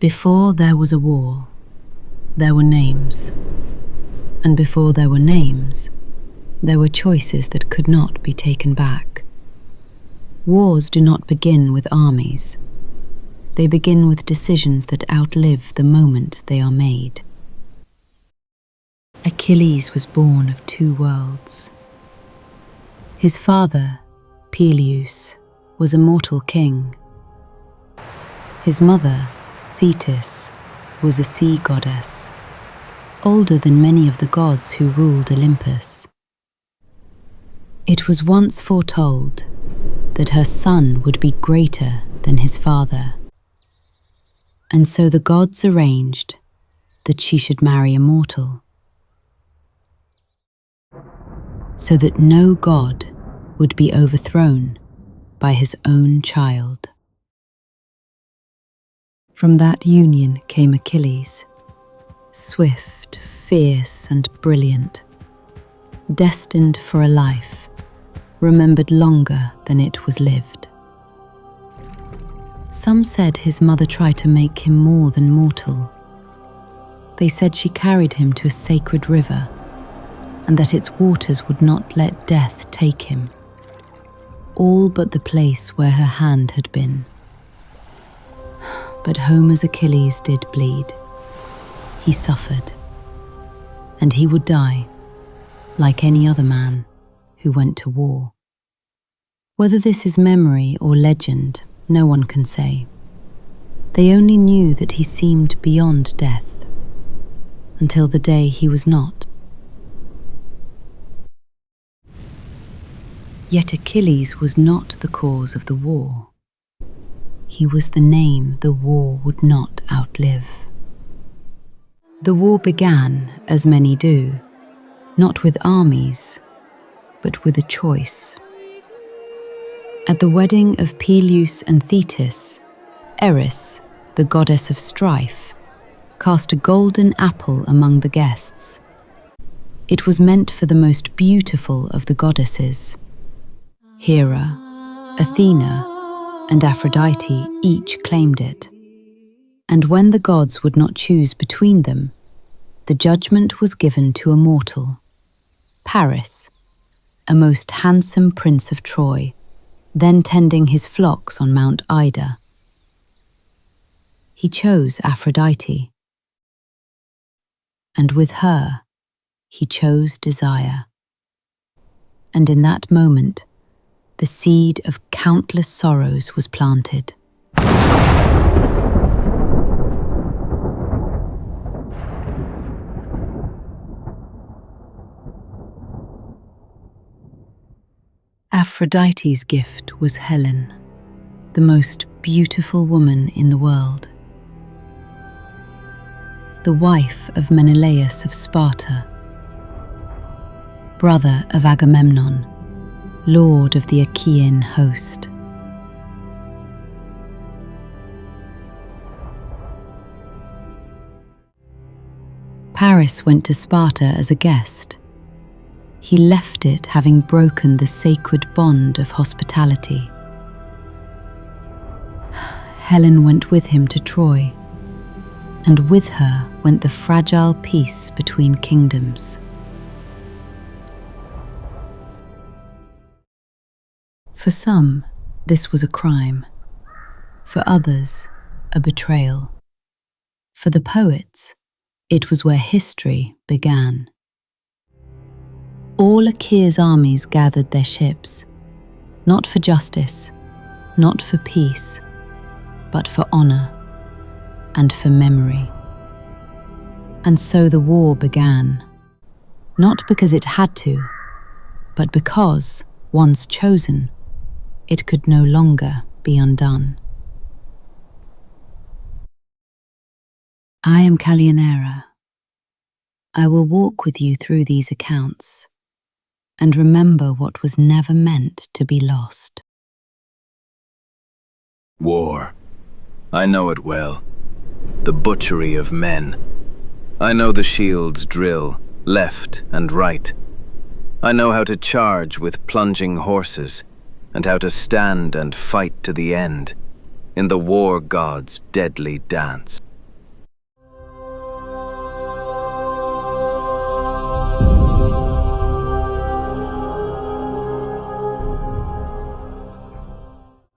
Before there was a war, there were names. And before there were names, there were choices that could not be taken back. Wars do not begin with armies. They begin with decisions that outlive the moment they are made. Achilles was born of two worlds. His father, Peleus, was a mortal king. His mother, Thetis, was a sea goddess, older than many of the gods who ruled Olympus. It was once foretold that her son would be greater than his father, and so the gods arranged that she should marry a mortal, so that no god would be overthrown by his own child. From that union came Achilles, swift, fierce, and brilliant, destined for a life remembered longer than it was lived. Some said his mother tried to make him more than mortal. They said she carried him to a sacred river, and that its waters would not let death take him, all but the place where her hand had been. But Homer's Achilles did bleed. He suffered, and he would die, like any other man who went to war. Whether this is memory or legend, no one can say. They only knew that he seemed beyond death, until the day he was not. Yet Achilles was not the cause of the war. He was the name the war would not outlive. The war began, as many do, not with armies, but with a choice. At the wedding of Peleus and Thetis, Eris, the goddess of strife, cast a golden apple among the guests. It was meant for the most beautiful of the goddesses. Hera, Athena, and Aphrodite each claimed it. And when the gods would not choose between them, the judgment was given to a mortal, Paris, a most handsome prince of Troy, then tending his flocks on Mount Ida. He chose Aphrodite, and with her he chose desire. And in that moment, the seed of countless sorrows was planted. Aphrodite's gift was Helen, the most beautiful woman in the world. The wife of Menelaus of Sparta, brother of Agamemnon, lord of the Achaean host. Paris went to Sparta as a guest. He left it having broken the sacred bond of hospitality. Helen went with him to Troy, and with her went the fragile peace between kingdoms. For some, this was a crime. For others, a betrayal. For the poets, it was where history began. All Achaea's armies gathered their ships, not for justice, not for peace, but for honor and for memory. And so the war began, not because it had to, but because, once chosen, it could no longer be undone. I am Callianera. I will walk with you through these accounts and remember what was never meant to be lost. War. I know it well. The butchery of men. I know the shield's drill, left and right. I know how to charge with plunging horses, and how to stand and fight to the end, in the war god's deadly dance.